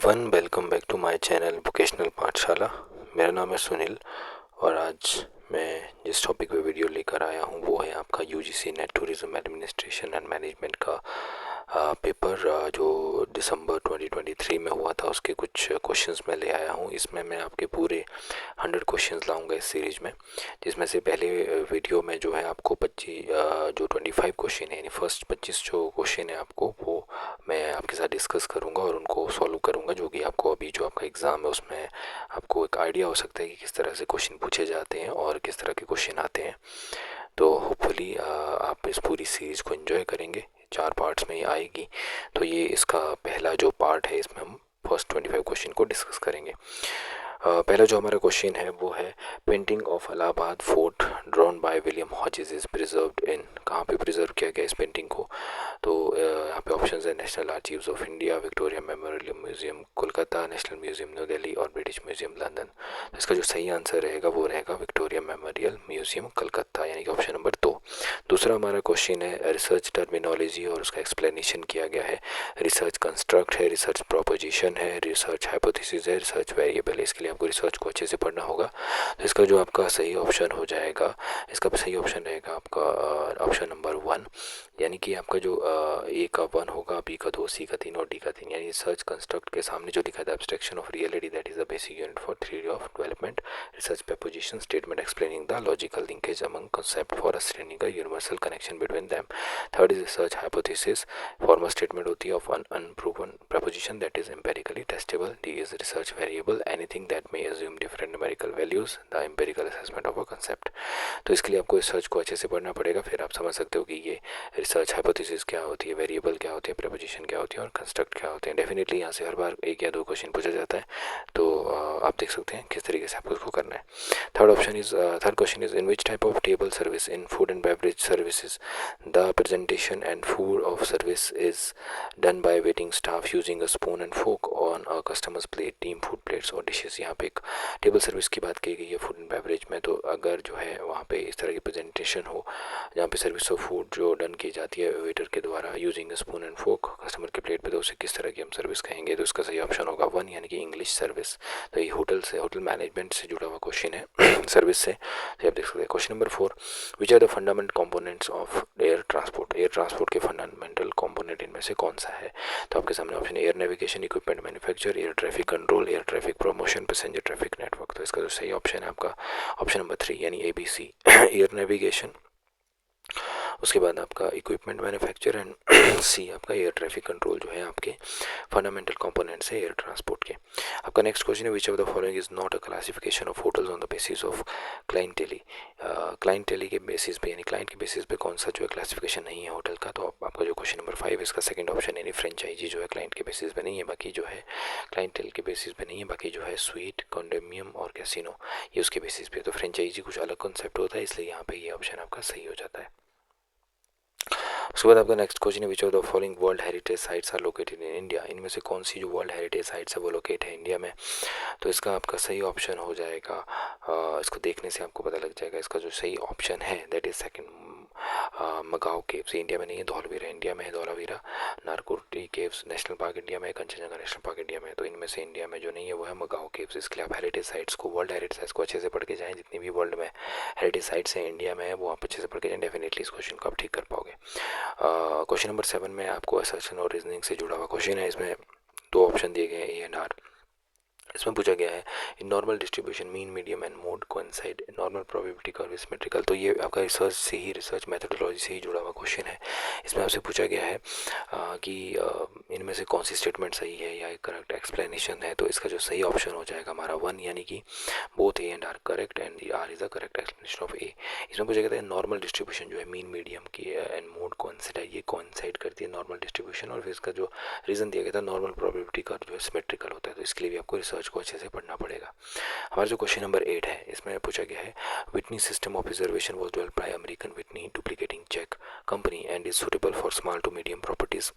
Everyone, welcome back to my channel vocational Pathshala. मेरा नाम है सुनील और आज मैं जिस टॉपिक पे वीडियो लेकर आया हूँ वो है आपका UGC net tourism administration and management का पेपर जो दिसंबर 2023 में हुआ था उसके कुछ क्वेश्चंस मैं ले आया हूँ। इसमें मैं आपके पूरे 100 क्वेश्चंस लाऊंगा इस सीरीज़ में, जिसमें से पहले वीडियो में जो है आपको 25 जो 25 क्वेश्चन है यानी फर्स्ट 25 जो क्वेश्चन है आपको वो मैं आपके साथ डिस्कस करूंगा और उनको सॉल्व करूंगा, जो कि आपको अभी जो आपका एग्ज़ाम है उसमें आपको एक आइडिया हो सकता है कि किस तरह से क्वेश्चन पूछे जाते हैं और किस तरह के क्वेश्चन आते हैं। तो होपफुली आप इस पूरी सीरीज़ को एंजॉय करेंगे। 4 पार्ट्स में ये आएगी, तो ये इसका पहला जो पार्ट है इसमें हम फर्स्ट 25 क्वेश्चन को डिस्कस करेंगे। पहला जो हमारा क्वेश्चन है वो है painting of Allahabad fort drawn by William Hodges is preserved इन। कहाँ पे प्रिजर्व किया गया इस पेंटिंग को? तो यहाँ पे ऑप्शंस है national archives of India, Victoria memorial museum Kolkata, national museum new Delhi और ब्रिटिश म्यूजियम लंदन। तो इसका जो सही आंसर रहेगा वो रहेगा विक्टोरिया मेमोरियल म्यूजियम कलकत्ता, यानी कि ऑप्शन नंबर 2। दूसरा हमारा क्वेश्चन है रिसर्च टर्मिनोलॉजी और उसका एक्सप्लेनेशन किया गया है। रिसर्च कंस्ट्रक्ट है, रिसर्च प्रोपोजिशन है, रिसर्च हाइपोथेसिस है, रिसर्च वेरिएबल है। इसके लिए आपको रिसर्च को अच्छे से पढ़ना होगा। तो इसका जो आपका सही ऑप्शन हो जाएगा, इसका सही ऑप्शन रहेगा आपका ऑप्शन नंबर 1, यानी कि आपका जो ए का 1 होगा, बी का 2, सी का 3 और डी का 3। यानी रिसर्च कंस्ट्रक्ट के सामने जो लिखा था abstraction of reality that is the basic unit for theory of development, research proposition statement explaining the logical linkage among concept for understanding a universal connection between them. Third is research hypothesis, formal statement होती है of an unproven proposition that is empirically testable. D is research variable, anything that may assume different numerical values, the empirical assessment of a concept. तो इसके लिए आपको research को अच्छे से पढ़ना पड़ेगा, फिर आप समझ सकते हो कि ये रिसर्च हाइपोथेसिस क्या होती है, वेरिएबल क्या होती है, प्रपोजिशन क्या होती है और कंस्ट्रक्ट क्या होते हैं। डेफिनेटली यहाँ से हर बार 1 या 2 क्वेश्चन पूछा जाता है, तो आप देख सकते हैं किस तरीके से आपको उसको करना है। Third question is in which type of table service in food and beverage services the presentation and food of service is done by waiting staff using a spoon and fork on a customers plate, team food plates और dishes. यहाँ पे एक table service की बात की गई है food and beverage में, तो अगर जो है वहाँ पे इस तरह की प्रेजेंटेशन हो जहाँ पे सर्विस ऑफ फूड जो डन की जाती है वेटर के द्वारा using spoon and fork customer के प्लेट पे, तो उसे किस तरह की हम सर्विस कहेंगे? तो इसका सही ऑप्शन होगा 1, यानी कि इंग्लिश सर्विस। तो ये होटल मैनेजमेंट से जुड़ा हुआ क्वेश्चन है सर्विस से। तो आप देख सकते हैं question number 4, which are the fundamental components of air transport. Air transport के फंडामेंटल कंपोनेंट इनमें से कौन सा है? तो आपके सामने option air navigation equipment manufacture, air traffic control, air traffic promotion, passenger traffic network. तो इसका जो सही ऑप्शन है आपका ऑप्शन नंबर 3, यानी ABC एयर नेविगेशन, उसके बाद आपका इक्विपमेंट मैन्युफैक्चर एंड सी आपका एयर ट्रैफिक कंट्रोल जो है आपके फंडामेंटल कंपोनेंट्स है एयर ट्रांसपोर्ट के। आपका नेक्स्ट क्वेश्चन है which of the following is not a classification of hotels on the basis of clientele. Clientele के बेसिस पे यानी क्लाइंट के बेसिस पे कौन सा जो है क्लासिफिकेशन नहीं है होटल का? तो आपका जो क्वेश्चन नंबर 5 इसका सेकंड ऑप्शन यानी फ्रेंचाइजी जो है क्लाइंट के बेसिस पे नहीं है, बाकी जो है क्लाइंटेल के बेसिस पे नहीं है, बाकी जो है स्वीट, कॉन्डोमिनियम और कैसीनो ये उसके बेसिस पे। तो फ्रेंचाइजी कुछ अलग कॉन्सेप्ट होता है, इसलिए यहाँ पे ये ऑप्शन आपका सही हो जाता है। उसके बाद आपका नेक्स्ट क्वेश्चन है which of the following world heritage sites are located in India. इनमें से कौन सी जो वर्ल्ड हेरिटेज साइट्स है वो लोकेट है इंडिया में? तो इसका आपका सही ऑप्शन हो जाएगा, इसको देखने से आपको पता लग जाएगा, इसका जो सही ऑप्शन है that is second, Mogao caves. India में नहीं है, धौलावीरा इंडिया में है, धौलावीरा। नारकोटी केव्स नेशनल पार्क इंडिया में है, कंचनजंगा नेशनल पार्क इंडिया में है। तो इनमें से इंडिया में जो नहीं है वो है मगाओ केव्स। इसके लिए आप हेरिटेज साइट्स को, वर्ल्ड हेरिटेज साइट्स को अच्छे से पढ़ के जाएँ, जितनी भी वर्ल्ड में हेरिटेज साइट्स हैं इंडिया में है वो आप अच्छे से पढ़ के जाएँ, डेफिनेटली इस क्वेश्चन को आप ठीक कर पाओगे। क्वेश्चन नंबर 7 में आपको असर्शन और रीजनिंग से जुड़ा हुआ क्वेश्चन है। इसमें 2 ऑप्शन दिए गए हैं ए एंड आर। इसमें पूछा गया है in normal distribution mean medium and mode coincide normal probability curve is symmetrical. तो ये आपका रिसर्च से ही, रिसर्च मेथोडोलॉजी से ही जुड़ा हुआ क्वेश्चन है। इसमें आपसे पूछा गया है कि इनमें से कौन सी स्टेटमेंट सही है या करेक्ट एक्सप्लेनेशन है। तो इसका जो सही ऑप्शन हो जाएगा हमारा 1, यानी कि both A and R correct and R is the correct explanation of A. इसमें पूछा गया था नॉर्मल डिस्ट्रीब्यूशन जो है मीन मीडियम की एंड मोड कोइंसाइड है, ये कोइंसाइड करती है नॉर्मल डिस्ट्रीब्यूशन, और फिर इसका जो रीज़न दिया गया था नॉर्मल प्रोबेबिलिटी कर्व जो है सिमेट्रिकल होता है। तो इसके लिए भी आपको रिसर्च को अच्छे से पढ़ना पड़ेगा। हमारा जो क्वेश्चन नंबर 8 है इसमें पूछा गया है Whitney system of observation was developed by American Whitney duplicating check company and is suitable for small to medium properties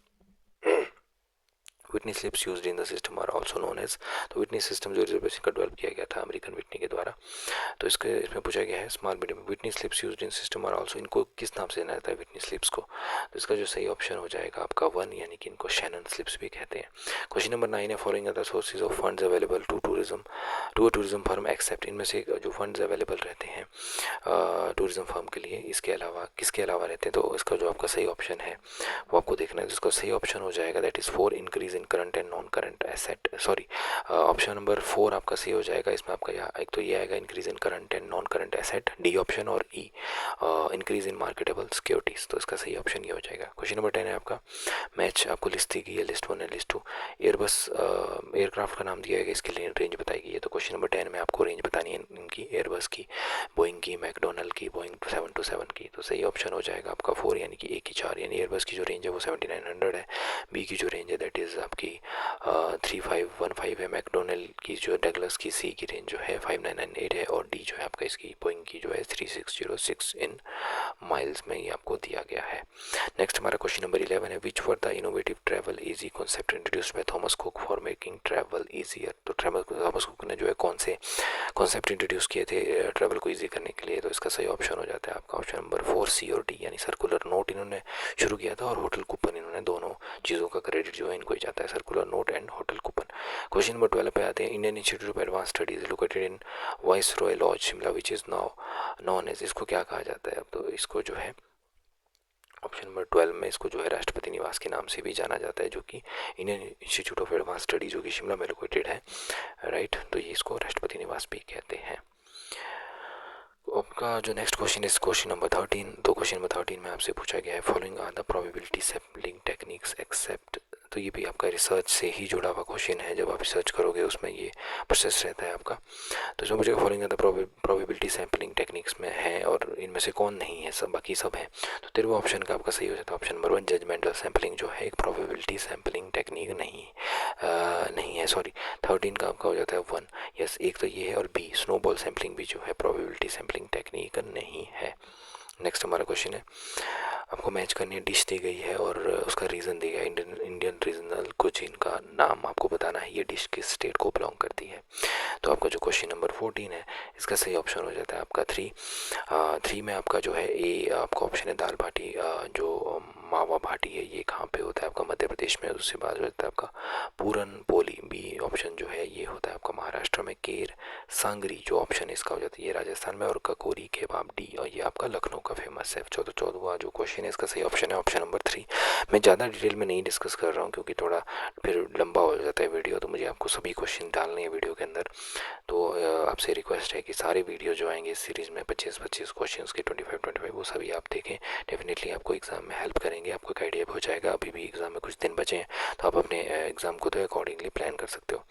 Whitney slips used in the system are also known as, तो Whitney system जो reservation का develop किया गया था American Whitney के द्वारा, तो इसमें पूछा गया है small medium Whitney slips used in system are also, इनको किस नाम से जाना जाता है विटनी स्लिप्स को, तो इसका जो सही ऑप्शन हो जाएगा आपका 1, यानी कि इनको शैनन स्लिप्स भी कहते हैं। क्वेश्चन नंबर 9 है following other sources of funds available to tourism firm except, इनमें से जो फंड्स अवेलेबल रहते हैं टूरिज्म फर्म के लिए इसके अलावा किसके अलावा रहते हैं, तो इसका जो आपका सही ऑप्शन है वो आपको देखना है, जिसका सही ऑप्शन हो जाएगा that is 4 increase in current and non current asset, sorry option number 4 आपका सही हो जाएगा। इसमें आपका एक तो ये आएगा increase in current and non current asset, D option, और ई इंक्रीज इन मार्केटेबल सिक्योरिटीज़, तो इसका सही ऑप्शन ये हो जाएगा। क्वेश्चन नंबर 10 है आपका मैच, आपको लिस्ट दी गई है लिस्ट 1 है लिस्ट 2, एयरबस एयरक्राफ्ट का नाम दिया गया, इसके लिए रेंज बताई गई है, तो क्वेश्चन नंबर 10 में आपको रेंज बतानी है इनकी एयरबस की, बोइंग की, मैकडोनल्ड की, बोइंग 727 की, तो सही ऑप्शन हो जाएगा आपका 4, यानी कि 1 की 4, यानी एयरबस की जो रेंज है वो 7900 है, बी की जो रेंज है दैट इज़ आपकी 3515 है, मैकडोनल्ड की जो डगलस की सी की रेंज जो है 5998 है, और डी जो है आपका इसकी बोइंग की जो है 3606 इन माइल्स में ये आपको दिया गया है। नेक्स्ट हमारा क्वेश्चन नंबर 11 है which were the innovative travel easy concept introduced by Thomas Cook for making travel easier, तो थॉमस कुक ने जो है कौन से कॉन्सेप्ट इंट्रोड्यूस किए थे ट्रैवल को ईजी करने के लिए, तो इसका सही ऑप्शन हो जाता है आपका ऑप्शन नंबर 4 सी और डी, यानी सर्कुलर नोट इन्होंने शुरू किया था और होटल कूपन, इन्होंने दोनों चीज़ों का क्रेडिट जो है इनको ही जाता है, circular note and hotel coupon. Question number 12 पे आते हैं Indian Institute of Advance Studies located in Viceroy Lodge Shimla which is now known as, इसको क्या कहा जाता है, अब तो इसको जो है ऑप्शन नंबर 12 में इसको जो है राष्ट्रपति निवास के नाम से भी जाना जाता है, जो कि Indian Institute of advance study जो कि शिमला में लोकेटेड है, राइट, तो ये इसको राष्ट्रपति निवास भी कहते हैं। आपका जो next question is question number 13, तो क्वेश्चन नंबर 13 में आपसे पूछा गया है following are the probability sampling techniques except, तो ये भी आपका रिसर्च से ही जुड़ा हुआ क्वेश्चन है, जब आप रिसर्च करोगे उसमें ये प्रोसेस रहता है आपका, तो इसमें मुझे following the probability sampling techniques में है और इनमें से कौन नहीं है, सब बाकी सब है, तो 13वां ऑप्शन का आपका सही हो जाता है ऑप्शन नंबर 1 जजमेंटल सैम्पलिंग जो है एक प्रोबेबिलिटी सैम्पलिंग टेक्निक नहीं है, सॉरी 13 का आपका हो जाता है 1, यस एक तो ये है, और बी स्नोबॉल सैम्पलिंग भी जो है प्रोबेबिलिटी सैम्पलिंग टेक्निक नहीं है। नेक्स्ट हमारा क्वेश्चन है आपको मैच करनी है, डिश दी गई है और उसका रीज़न दिया है, इंडियन रीजनल कुजीन का नाम आपको बताना है, ये डिश किस स्टेट को बिलोंग करती है, तो आपका जो क्वेश्चन नंबर 14 है इसका सही ऑप्शन हो जाता है आपका 3 में आपका जो है ए आपका ऑप्शन है दाल बाटी, जो मावा बाटी है ये कहाँ पे होता है आपका मध्य प्रदेश में, उससे बाद हो जाता है आपका पूरन पोली, बी ऑप्शन जो है ये होता है आपका महाराष्ट्र में, केर सांगरी जो ऑप्शन है इसका हो जाता है ये राजस्थान में, और ककोरी केबाब डी और ये आपका लखनऊ का फेमस है। 14वां जो क्वेश्चन है इसका सही ऑप्शन है ऑप्शन नंबर 3। मैं ज़्यादा डिटेल में नहीं डिस्कस कर रहा हूँ क्योंकि थोड़ा फिर लंबा हो जाता है वीडियो, तो मुझे आपको सभी क्वेश्चन डालने हैं वीडियो के अंदर, तो आपसे रिक्वेस्ट है कि सारे वीडियो जो आएंगे इस सीरीज़ में 25-25 क्वेश्चन के 25-25 वो सभी आप देखें, डेफिनेटली आपको एग्ज़ाम में हेल्प करेंगे, आपको एक आइडिया हो जाएगा। अभी भी एग्ज़ाम में कुछ दिन बचे हैं तो आप अपने एग्ज़ाम को तो अकॉर्डिंगली प्लान कर सकते हो।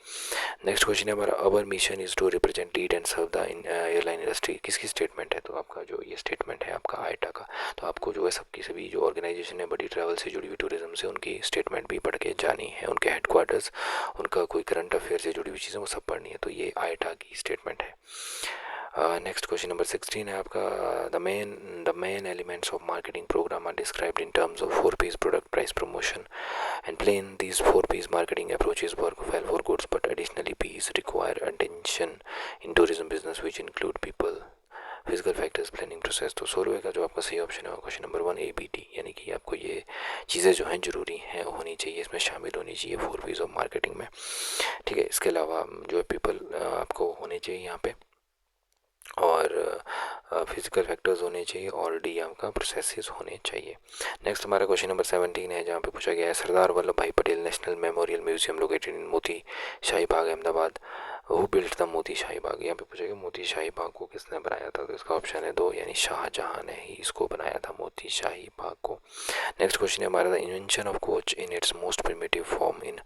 नेक्स्ट क्वेश्चन है हमारा our mission is to represent lead and serve the airline industry, किसकी स्टेटमेंट है, तो आपका जो ये स्टेटमेंट है आपका आईटा का, तो आपको जो है सबकी सभी जो ऑर्गेनाइजेशन है बड़ी ट्रैवल से जुड़ी हुई टूरिज्म से उनकी स्टेटमेंट भी पढ़ के जानी है, उनके हेडक्वार्टर्स उनका कोई करंट अफेयर से जुड़ी हुई चीज़ें वो सब पढ़नी है, तो ये आईटा की स्टेटमेंट है। नेक्स्ट क्वेश्चन नंबर 16 है आपका the main elements of marketing program are described in terms of 4 P's product price promotion and plane these 4 P's marketing approaches work well for goods but additionally P's require attention in tourism business which include people physical factors planning process. तो 100 रुपये का जो आपका सही option है question number 1 ABD, यानी कि आपको ये चीज़ें जो हैं ज़रूरी हैं होनी चाहिए, इसमें शामिल होनी चाहिए 4 P's ऑफ मार्केटिंग में, ठीक है। इसके अलावा जो है पीपल आपको होने चाहिए यहाँ पे, और फिजिकल फैक्टर्स होने चाहिए, और डी आपका प्रोसेसेस होने चाहिए। नेक्स्ट हमारा क्वेश्चन नंबर 17 है जहाँ पे पूछा गया है सरदार वल्लभ भाई Patel national memorial museum located in मोती शाही बाग अहमदाबाद हु बिल्ट द मोती शाही बाग, यहाँ पे पूछा गया मोती शाही बाग को किसने बनाया था, तो इसका ऑप्शन है 2 यानी शाहजहां ने ही इसको बनाया था मोती शाही बाग को। नेक्स्ट क्वेश्चन है हमारा the invention of coach in its most primitive form in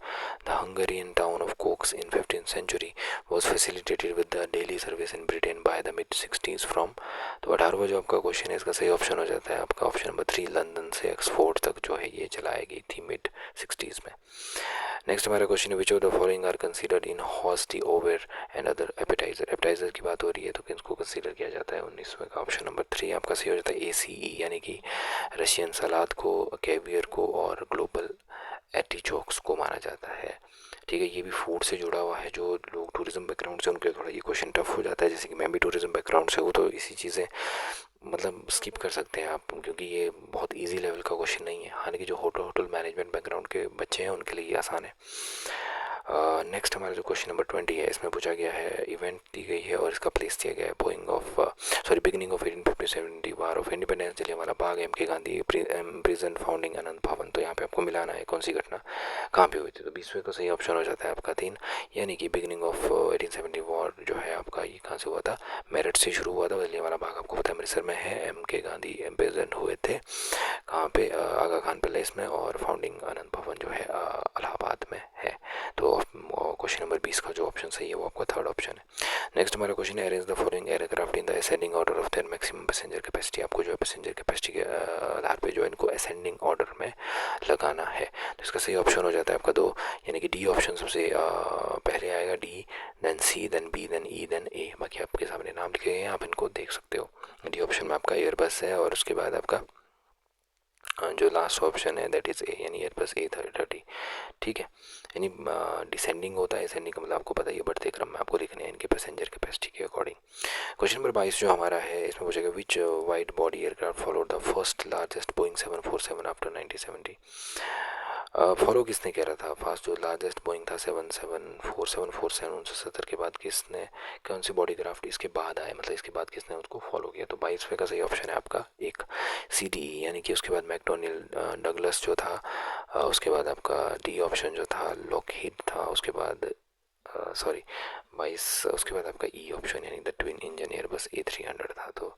the Hungarian town of Cokes in 15th century was facilitated with the daily service in Britain by the mid 60s from, तो 18वां जो आपका question है इसका सही option हो जाता है आपका ऑप्शन नंबर 3 लंदन से ऑक्सफोर्ड तक जो है ये चलाई गई थी मिड 60s में। नेक्स्ट हमारा क्वेश्चन है which of the following are considered in हॉस्टी d'oeuvre and other appetizer, appetizer की बात हो रही है तो किसको कंसीडर किया जाता है 19वें का ऑप्शन नंबर 3 आपका सही हो जाता है ACE, यानी कि रशियन सलाद को, कैवियर को और ग्लोबल एर्टिचोक्स को माना जाता है। ठीक है, ये भी फूड से जुड़ा हुआ है। जो लोग टूरिज्म बैकग्राउंड से, उनके लिए थोड़ा ये क्वेश्चन टफ हो जाता है। जैसे कि मैं भी टूरिज्म बैकग्राउंड से हूँ, तो इसी चीज़ें मतलब स्किप कर सकते हैं आप, क्योंकि ये बहुत इजी लेवल का क्वेश्चन नहीं है। हालांकि जो होटल मैनेजमेंट बैकग्राउंड के बच्चे हैं उनके लिए ये आसान है। नेक्स्ट हमारा जो क्वेश्चन नंबर 20 है, इसमें पूछा गया है, इवेंट दी गई है और इसका प्लेस दिया गया है beginning of 1857, war of independence, Jallianwala Bagh, M K Gandhi prison, founding आनंद भवन। तो यहाँ पे आपको मिलाना है कौन सी घटना कहाँ पे हुई थी। तो 20वें का सही ऑप्शन हो जाता है आपका 3, यानी कि बिगिनिंग ऑफ 1870 वॉर जो है आपका, ये कहाँ से हुआ था, मेरठ से शुरू हुआ था। जलियांवाला बाग आपको पता है अमृतसर में है। एम के गांधी प्रेजेंट हुए थे कहाँ पे, आगा खान पैलेस में। और फाउंडिंग आनंद भवन जो है इलाहाबाद में है। तो क्वेश्चन नंबर 20 का जो ऑप्शन सही है वो आपका थर्ड ऑप्शन है। नेक्स्ट हमारा क्वेश्चन है, arrange the following aircraft in the ascending order of their maximum passenger capacity. आपको जो है पैसेंजर कैपेसिटी के आधार पे जो है इनको असेंडिंग ऑर्डर में लगाना है। तो इसका सही ऑप्शन हो जाता है आपका 2, यानी कि डी ऑप्शन सबसे पहले आएगा, डी, देन सी, देन बी, देन ई, देन ए। बाकी आपके सामने नाम लिखे गए हैं, आप इनको देख सकते हो। डी ऑप्शन में आपका एयरबस है, और उसके बाद आपका जो लास्ट ऑप्शन है दैट इज़ ए, यानी एयरबस A330। ठीक है, यानी डिसेंडिंग होता है, असेंडिंग का मतलब आपको पता ही है, बढ़ते क्रम में आपको लिखने हैं इनके पैसेंजर कैपेसिटी के अकॉर्डिंग। क्वेश्चन नंबर 22 जो हमारा है, इसमें पूछेगा which wide body aircraft followed the first largest Boeing 747 after 1970। Follow किसने कह रहा था, फास्ट जो लार्जेस्ट बोइंग था 747 1970 के बाद किसने, कौन सी बॉडी क्राफ्ट इसके बाद आए, मतलब इसके बाद किसने उसको फॉलो किया। तो 22वें का सही ऑप्शन है आपका 1, CDE, यानी कि उसके बाद मैकडोनियल डगलस जो था, उसके बाद आपका डी ऑप्शन जो था लॉकहीड था, उसके बाद सॉरी 22, उसके बाद आपका ई ऑप्शन यानी the twin engine Airbus A300 था। तो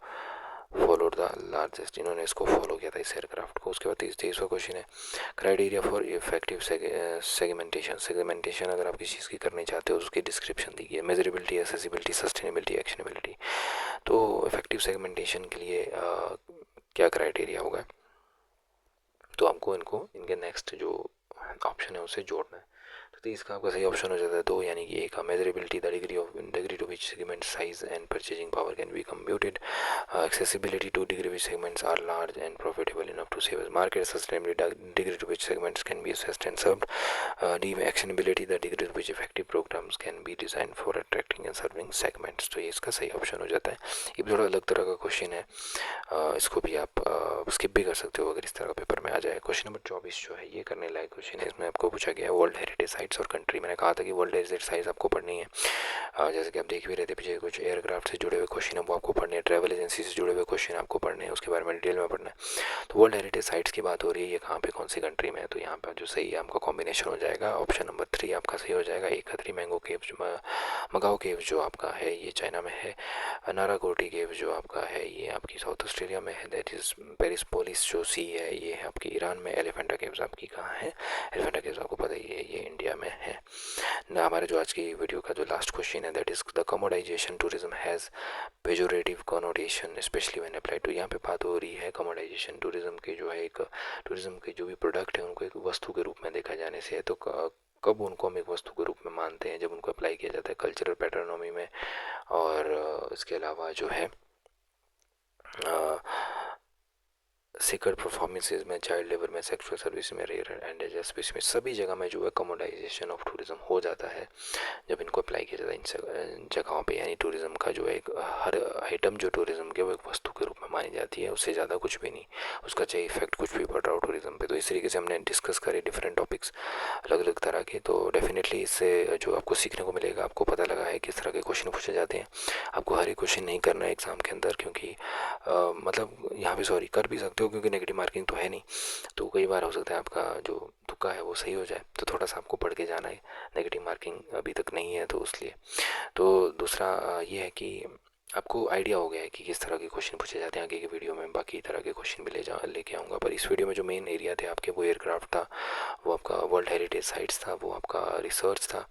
फॉलोड द लार्जेस्ट, इन्होंने इसको फॉलो किया था इस एयरक्राफ्ट को। उसके बाद 23वां क्वेश्चन है, क्राइटेरिया फॉर इफेक्टिव सेगमेंटेशन अगर आप किसी चीज़ की करनी चाहते हो तो उसकी डिस्क्रिप्शन दी है, मेजरेबिलिटी, एक्सेसिबिलिटी, सस्टेनेबिलिटी, एक्शनेबिलिटी। तो इफेक्टिव सेगमेंटेशन के लिए क्या क्राइटेरिया होगा, तो आपको इनको इनके नेक्स्ट जो ऑप्शन है उससे जोड़ना है। तो इसका आपका सही ऑप्शन हो जाता है 2, यानी कि ए का measurability, the degree to which segment size and purchasing power can be computed, accessibility to degree which segments are large and profitable enough to save as market, sustainability, degree to which segments can be assessed and served, D में actionability, the degree to which effective programs can be designed for attracting and serving segments। तो ये इसका सही option हो जाता है। ये भी थोड़ा अलग तरह का क्वेश्चन है, इसको भी आप स्किप भी कर सकते हो अगर इस तरह का पेपर में आ जाए। क्वेश्चन नंबर 24 जो है ये करने लायक क्वेश्चन है। इसमें आपको पूछा गया है वर्ल्ड हेरिटेज साइट्स और कंट्री। मैंने कहा था कि वर्ल्ड हेरिटेज साइट्स आपको पढ़नी है, जैसे कि आप देख भी रहे थे पीछे कुछ एयरक्राफ्ट से जुड़े हुए क्वेश्चन है वो आपको पढ़ने हैं, ट्रैवल एजेंसी से जुड़े हुए क्वेश्चन आपको पढ़ने हैं, उसके बारे में डिटेल में पढ़ना है। तो वर्ल्ड हेरिटेज साइट्स की बात हो रही है, ये कहाँ पे कौन सी कंट्री में है, तो यहाँ पर जो सही है आपका कॉम्बिनेशन हो जाएगा ऑप्शन नंबर 3 आपका सही हो जाएगा। एक खतरी मैंगो केव, मगाओ केव जो आपका है ये चाइना में है। नाराकोटी केव जो आपका है ये आपकी साउथ ऑस्ट्रेलिया में है, दैट इज़ पेरिस पोलिस जो सी है ये है आपकी ईरान में। एलिफेंटा केव्स आपकी कहाँ है, एलिफेंटा केव्स आपको पता ही है ये इंडिया में है ना। हमारे जो आज की वीडियो का जो लास्ट क्वेश्चन है that is the commodisation tourism has pejorative connotation especially when applied to. यहाँ पे बात हो रही है कमोडाइजेशन टूरिज्म के जो है एक टूरिज्म के जो भी प्रोडक्ट है उनको एक वस्तु के रूप में देखा जाने से है। तो कब उनको हम एक वस्तु के रूप में मानते हैं, जब उनको अप्लाई किया जाता है कल्चरल पैटर्नोमी में, और इसके अलावा जो है सीकर परफॉर्मेंसेज में, चाइल्ड लेबर में, सेक्सुअल सर्विस में, रेयर एंड एंडेंजर्ड स्पीशीज में, सभी जगह में जो है कमोडाइजेशन ऑफ टूरिज्म हो जाता है जब इनको अप्लाई किया जाता है इन जगहों पे। यानी टूरिज्म का जो है एक हर आइटम जो टूरिज्म के वो एक वस्तु के रूप में मानी जाती है, उससे ज़्यादा कुछ भी नहीं, उसका चाहे इफेक्ट कुछ भी पड़ रहा हो टूरिज्म पे। तो इस तरीके से हमने डिस्कस करे डिफरेंट टॉपिक्स अलग अलग तरह के। तो डेफिनेटली इससे जो आपको सीखने को मिलेगा, आपको पता लगा है किस तरह के क्वेश्चन पूछे जाते हैं। आपको हर एक क्वेश्चन नहीं करना है एग्ज़ाम के अंदर, क्योंकि मतलब यहाँ पे सॉरी कर भी सकते हो क्योंकि नेगेटिव मार्किंग तो है नहीं, तो कई बार हो सकता है आपका जो तुक्का है वो सही हो जाए, तो थोड़ा सा आपको पढ़ के जाना है। नेगेटिव मार्किंग अभी तक नहीं है तो इसलिए। तो दूसरा ये है कि आपको आइडिया हो गया है कि किस तरह के क्वेश्चन पूछे जाते हैं। आगे के वीडियो में बाकी तरह के क्वेश्चन भी लेके आऊँगा, पर इस वीडियो में जो मेन एरिया थे आपके वो एयरक्राफ्ट था, वो आपका वर्ल्ड हेरिटेज साइट्स था, वो आपका रिसर्च था,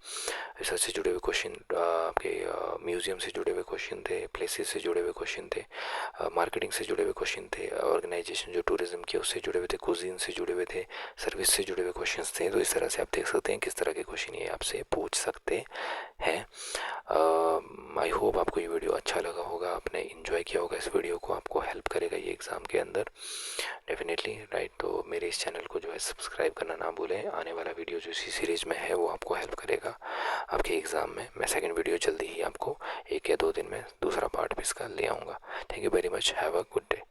रिसर्च से जुड़े हुए क्वेश्चन, आपके म्यूज़ियम से जुड़े हुए क्वेश्चन थे, प्लेसेस से जुड़े हुए क्वेश्चन थे, मार्केटिंग से जुड़े हुए क्वेश्चन थे, ऑर्गेनाइजेशन जो टूरिज्म की उससे जुड़े हुए थे, कुजीन से जुड़े हुए थे, सर्विस से जुड़े हुए क्वेश्चन थे। तो इस तरह से आप देख सकते हैं किस तरह के क्वेश्चन ये आपसे पूछ सकते हैं। आई होप आपको ये वीडियो अच्छा लगा होगा, आपने इन्जॉय किया होगा इस वीडियो को, आपको हेल्प करेगा ये एग्ज़ाम के अंदर डेफिनेटली, राइट। तो मेरे इस चैनल को जो है सब्सक्राइब करना ना भूलें। आने वाला वीडियो जो इसी सीरीज़ में है वो आपको हेल्प करेगा आपके एग्ज़ाम में। मैं सेकंड वीडियो जल्दी ही आपको 1 या 2 दिन में दूसरा पार्ट भी इसका ले आऊँगा। Thank you very much, have a good day.